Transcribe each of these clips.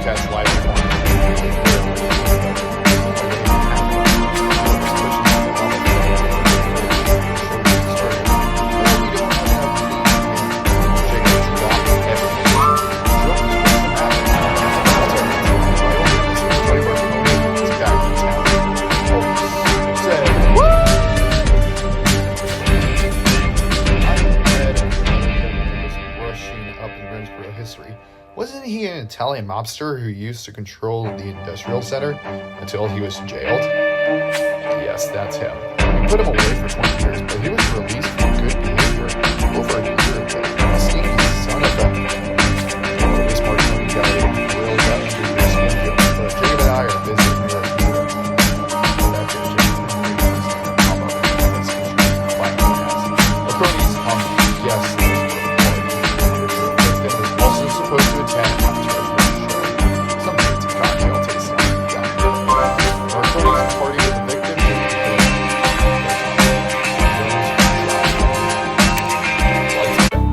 catch live performance. Wasn't he an Italian mobster who used to control the industrial center until he was jailed? Yes, that's him. We put him away for 20 years, but he was released for good behavior over a year ago. A sneaky son of a... This Marconi guy really got under your skin, but Jacob and I are visiting New York. Marconi's guest also supposed to attend some fancy cocktail tasting. Marconi's party with the victim.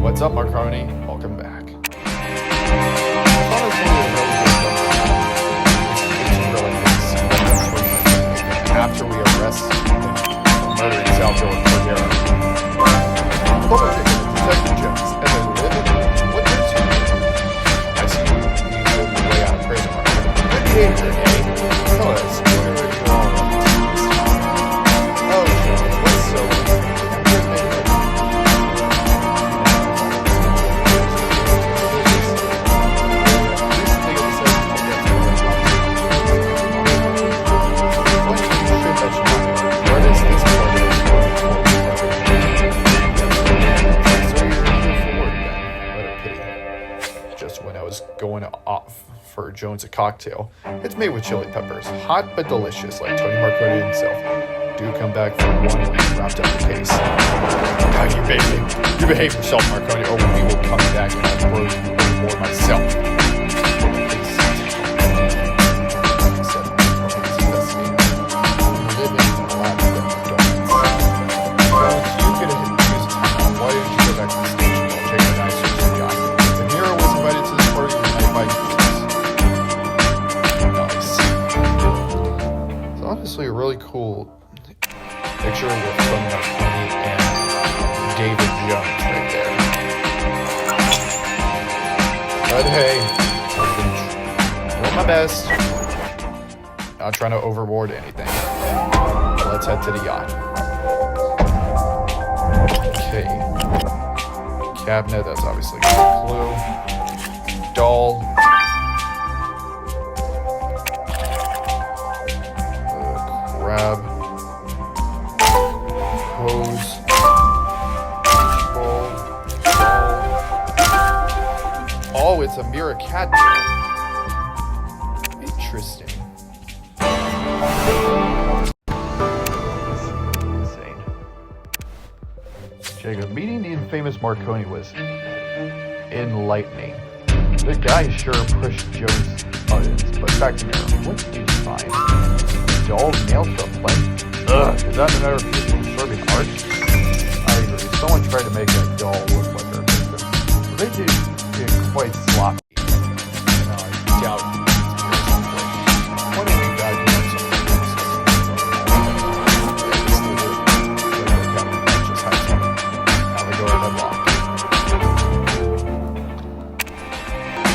What's up, Marconi? Welcome back. After we arrest him for murdering Salvador Cordero. Detective Jones, as I live in what there's I see you will be way out of prison. Good behavior, eh? Oh, that's what's so going off for Jones a cocktail. It's made with chili peppers, hot but delicious, like Tony Marconi himself. Do come back for one when you wrapped up the case. God, you behave yourself, Marconi, or we will come back and I'll throw you overboard myself. A really cool picture with Tony Marconi and David Jones right there. But hey, I'm doing my best. Not trying to overboard anything. Let's head to the yacht. Okay. Cabinet, that's obviously a clue. Doll. Grab, hose, control, oh, it's a mirror cat. Interesting. Insane. Jacob, meeting the infamous Marconi was enlightening. The guy sure pushed Jones' buttons, but back to mirror. What did you find? Doll nailed to a plank? Ugh, is that another piece of disturbing art? I agree. Someone tried to make that doll look like their victim. They did quite sloppy. I doubt when we got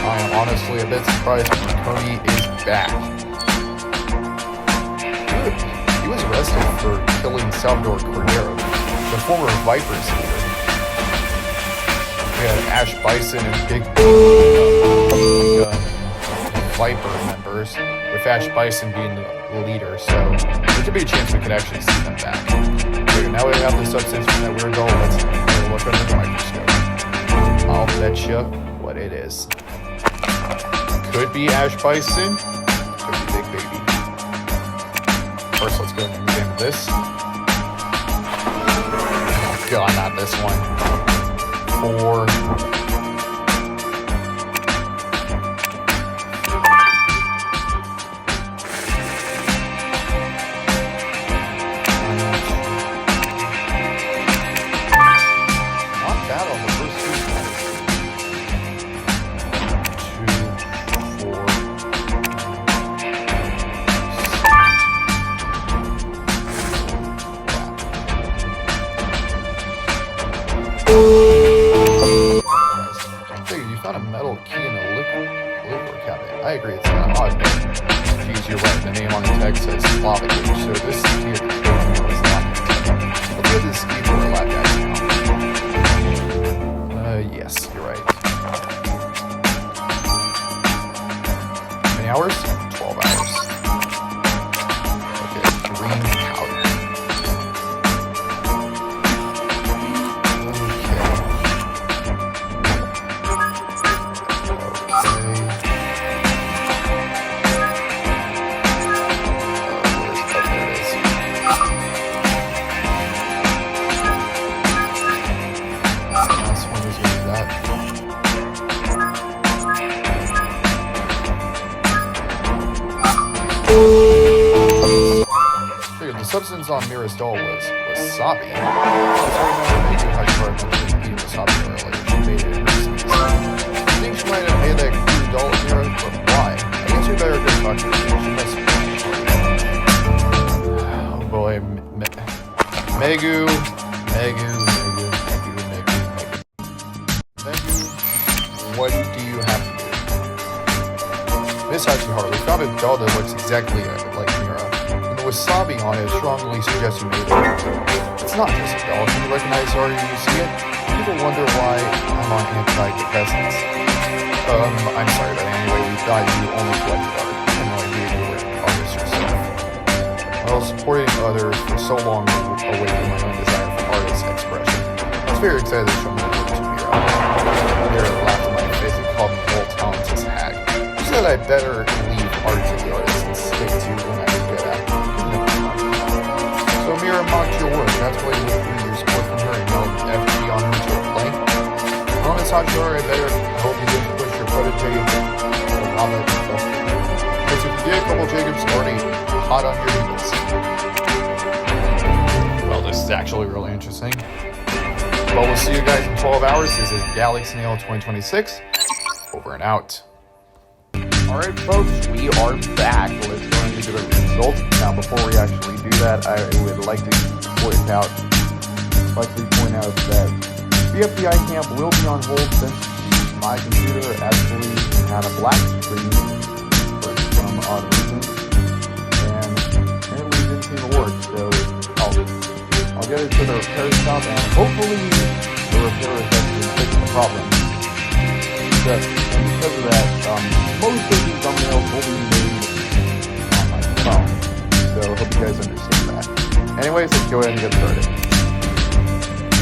I am honestly a bit surprised Marconi is back. He was arrested for killing Salvador Cordero, the former Vipers leader. We had Ash Bison and Big Viper members, with Ash Bison being the leader, so there could be a chance we could actually see them back. Okay, now we have the substance from that weird doll. Let's look under the microscope. I'll bet you what it is. Could be Ash Bison, could be Big Baby. First, let's go and examine this. Oh god, not this one. 4. Not bad on the first 2 points. 2, 4. metal key in a liquor cabinet. I agree, it's kind of odd, but geez, you're right. The name on the text says Slavic, so this key at the store is not going to. Let's get this key for a lab guys now. Yes, you're right. How many hours? 12 hours. Okay, green powder. The substance on Mira's doll was wasabi. That's why Mira had tried to eat wasabi earlier. She made it recently. I think she might have made that crude doll of Mira, but why? I guess we better go talk to her. She must be. Oh boy, Megu, what do you have to do? Miss Hachiharu, we found a doll that looks exactly like Mira. The wasabi on it strongly suggests you made it. It's not just a doll. Can you recognize art when you see it? People wonder why I'm on antidepressants. I'm sorry, but anyway, we thought you only collected art. I had no idea you were an artist yourself. Well, supporting others for so long awakened my own desire for artist expression. I was very excited to show my work to Mira. Mira laughed in my face and called me all talentless hag. She said I'd better leave art to the artist and stick to when I could get at it. So Mira mocked your work. That's why you withdrew your support from her and yelled FG on her to a plane. Well, Miss Hachiharu, I hope you didn't push your protege on that professor. Because if you did, Couple Jacob's already hot on your heels. Well, this is actually really interesting. Well, we'll see you guys in 12 hours. This is Galaxy Nail 2026. Over and out. Alright folks, we are back. Let's go into the results. Now before we actually do that, I would like to point out that BFDI camp will be on hold since my computer actually had a black screen for some odd reason. And apparently it didn't seem to work, so I'll get it to the repair shop and hopefully the repairers actually fix the problem. And because of that, most of these thumbnails will be made on my phone. So I hope you guys understand that. Anyways, let's go ahead and get started.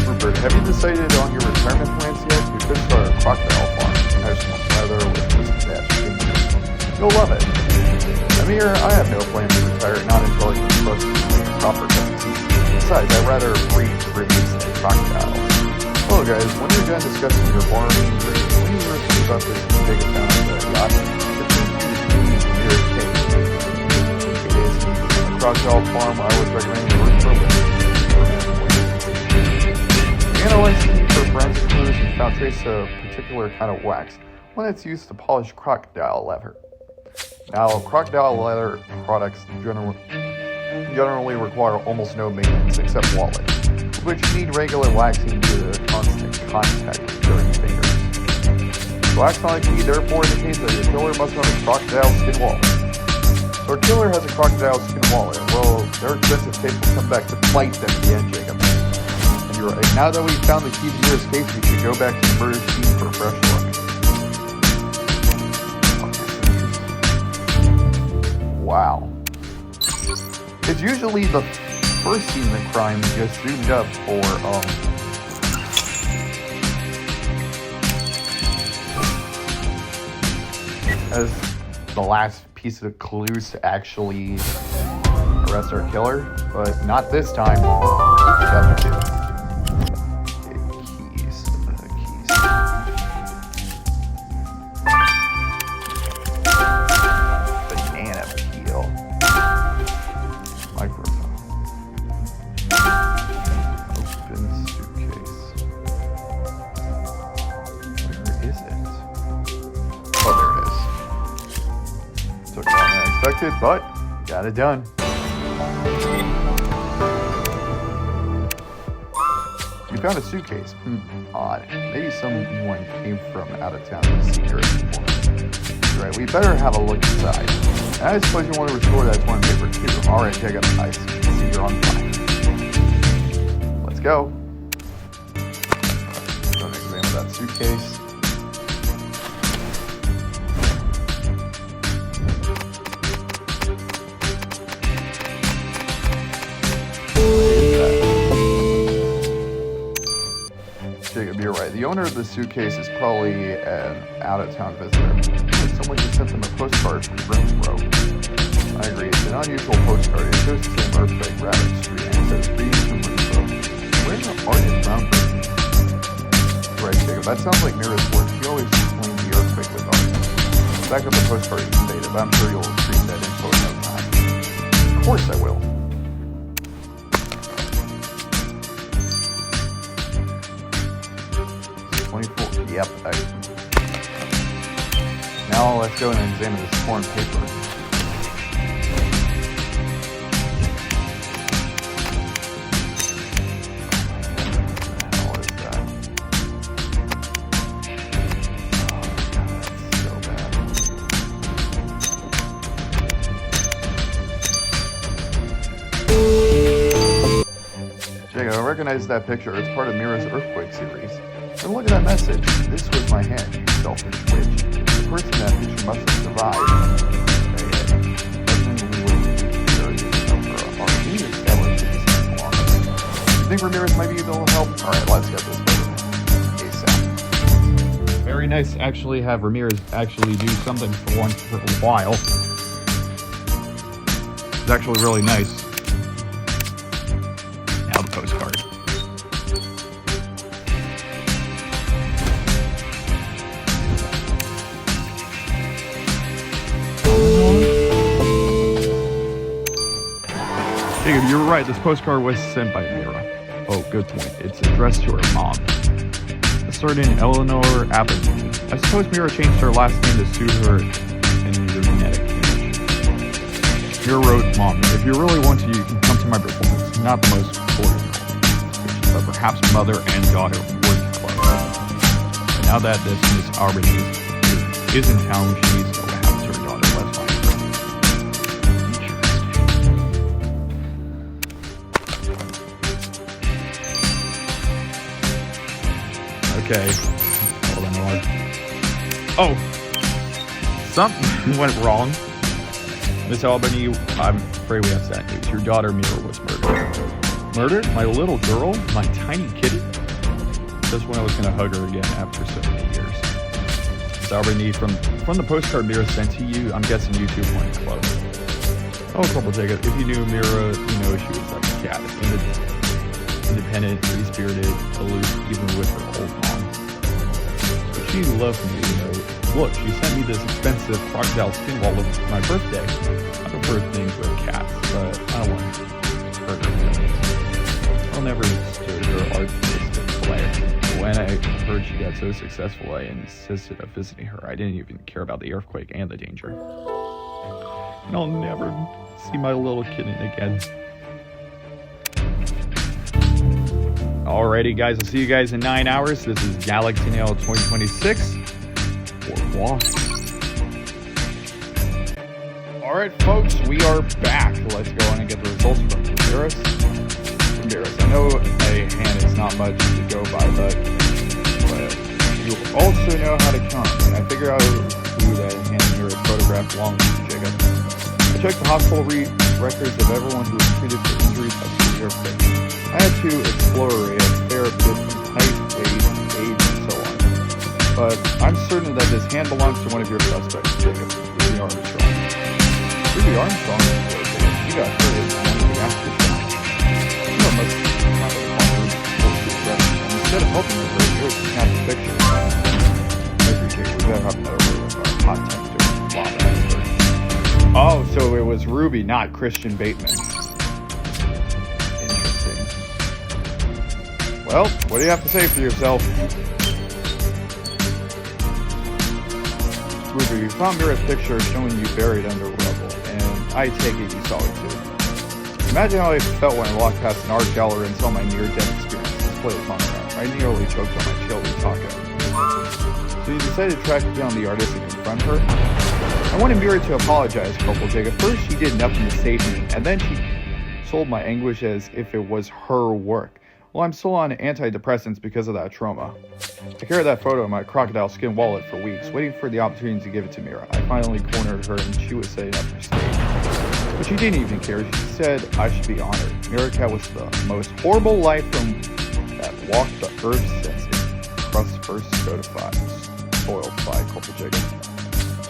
Rupert, have you decided on your retirement plans yet? You could start a crocodile farm. National weather with this dash dangerous. You'll love it. Amir, I have no plan to retire, not until I can trust proper currency. Besides, I'd rather breed release than crocodiles. Hello guys, when you're done discussing your farming, when you were thinking about this big account of the yacht, it's nearest case. It is a crocodile farm. I would recommend work for We analyzed the heat for forensic clues and found traces of a particular kind of wax, one that's used to polish crocodile leather. Now, crocodile leather products generally require almost no maintenance except wallet, which need regular waxing due to constant contact with dirty fingers. Wax on a key therefore indicates that your killer must own a crocodile skin wallet. So our killer has a crocodile skin wallet. Well, their expensive taste will come back to bite them in the end, Jacob. And you're right. Now that we've found the key to your escape, we should go back to the murder scene for a fresh look. Wow. It's usually the first scene of the crime just zoomed up for, as the last piece of clues to actually arrest our killer, but not this time. Chapter 2. Okay, keys. Banana peel. Microphone. Open suitcase. Where is it? Oh, there it is. Took longer than I expected, but got it done. You You found a suitcase. Odd. Maybe someone came from out of town to see your before. Right, we better have a look inside. And I suppose you want to restore that toilet paper too. Alright, Jacob, I see you're on fire. Let's go. Go and examine that suitcase. Jacob, you're right. The owner of the suitcase is probably an out-of-town visitor. Like someone just sent them a postcard from Grimsboro. I agree. It's an unusual postcard. It shows the same earthquake ravaged street and it says "Greetings from Grimsboro." Where the artist found this? Right, Jacob. That sounds like Mira's work. She always explained the earthquake with art. Back up the postcard is dated, but I'm sure you'll retrieve that info in no time. Of course I will. Yep. Now let's go and examine this torn paper. What the hell is that? Oh god, that's so bad. Jacob, I recognize that picture. It's part of Mira's earthquake series. And look at that message. This was my hand, you selfish witch. The person in that picture must have survived. You think Ramirez might be able to help? Alright, let's get this photo ASAP. Very nice to actually have Ramirez actually do something for once for a while. It's actually really nice. Now the postcard. Jacob, you're right. This postcard was sent by Mira. Oh, good point. It's addressed to her mom, a certain Eleanor Abermany. I suppose Mira changed her last name to suit her in your genetic image. Mira wrote, "Mom, if you really want to, you can come to my performance. Not the most important, but perhaps mother and daughter would close. And now that this Miss Abermany is in town, she needs to know what happened to her daughter. Let's find her." Okay. Hold on. Oh! Something went wrong. Miss Albany, I'm afraid we have sad news. Your daughter, Mira, was murdered. Murdered? My little girl? My tiny kitty? Just when I was going to hug her again after so many years. Miss Albany, from the postcard Mira sent to you, I'm guessing you two weren't close. Oh, couple Jacob. If you knew Mira, you know she was like a cat. Independent, free-spirited, aloof, even with her old mom. But she loved me, you know. Look, she sent me this expensive crocodile skin wallet for my birthday. I prefer things with cats, but I don't want to hurt her feelings. I'll never understood her artistic flair. When I heard she got so successful, I insisted on visiting her. I didn't even care about the earthquake and the danger. And I'll never see my little kitten again. Alrighty, guys, I'll see you guys in 9 hours. This is Galaxy Nail 2026. Or walk. Alright, folks, we are back. Let's go on and get the results from Ramirez. I know a hand is not much to go by, but you also know how to count. And I figured out who that hand Ramirez photographed belongs to, Jacob. I checked the hospital records of everyone who was treated for injuries by the earthquake. I had to explore a fair bit from height, weight, age, and so on. But I'm certain that this hand belongs to one of your suspects, Jacob, Ruby Armstrong. Ruby Armstrong? She got hurt in one of the aftershocks. You must have a long forces rest. Instead of helping her, you snapped a picture. Every Jacob, we gotta have another word with our hot texture lava expert. Oh, so it was Ruby, not Christian Bateman. Well, what do you have to say for yourself? Ruby, you found Mira's picture showing you buried under rubble, and I take it you saw it too. Imagine how I felt when I walked past an art gallery and saw my near-death experience. play his mom around. I nearly choked on my chili taco. So you decided to track down the artist and confront her? I wanted Mira to apologize, Corporal Jacob. First, she did nothing to save me, and then she sold my anguish as if it was her work. Well, I'm still on antidepressants because of that trauma. I carried that photo in my crocodile skin wallet for weeks, waiting for the opportunity to give it to Mira. I finally cornered her, and she was setting up her stage. But she didn't even care. She said I should be honored. Miracat was the most horrible life from that walked the earth since it crust first soiled by Corporal Jacob.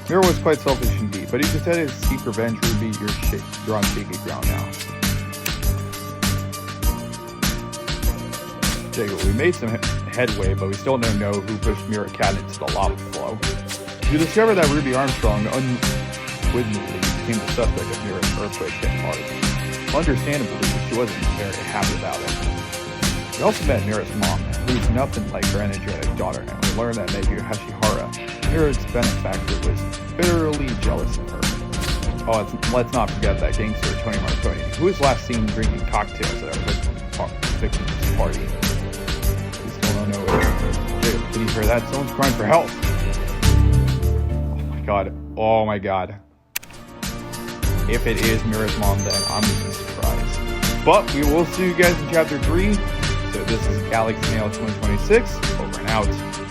Mira was quite selfish indeed, but he decided to seek revenge. Ruby, you're on shaky ground now. Jacob, we made some headway, but we still don't know who pushed Miracat into the lava flow. You discovered that Ruby Armstrong unwittingly became the suspect of Mira's earthquake hit hard. Understandably, she wasn't very happy about it. We also met Mira's mom, who's nothing like her energetic daughter, and we learned that Meiju Hashihara, Mira's benefactor, was bitterly jealous of her. Oh, let's not forget that gangster Tony Marconi, who was last seen drinking cocktails at our victim's party. We still don't know it. Jacob, can you hear that? Someone's crying for help. Oh my god. If it is Mira's mom, then I'm just surprised. But we will see you guys in chapter 3. So this is Galaxy Mail 2026. Over and out.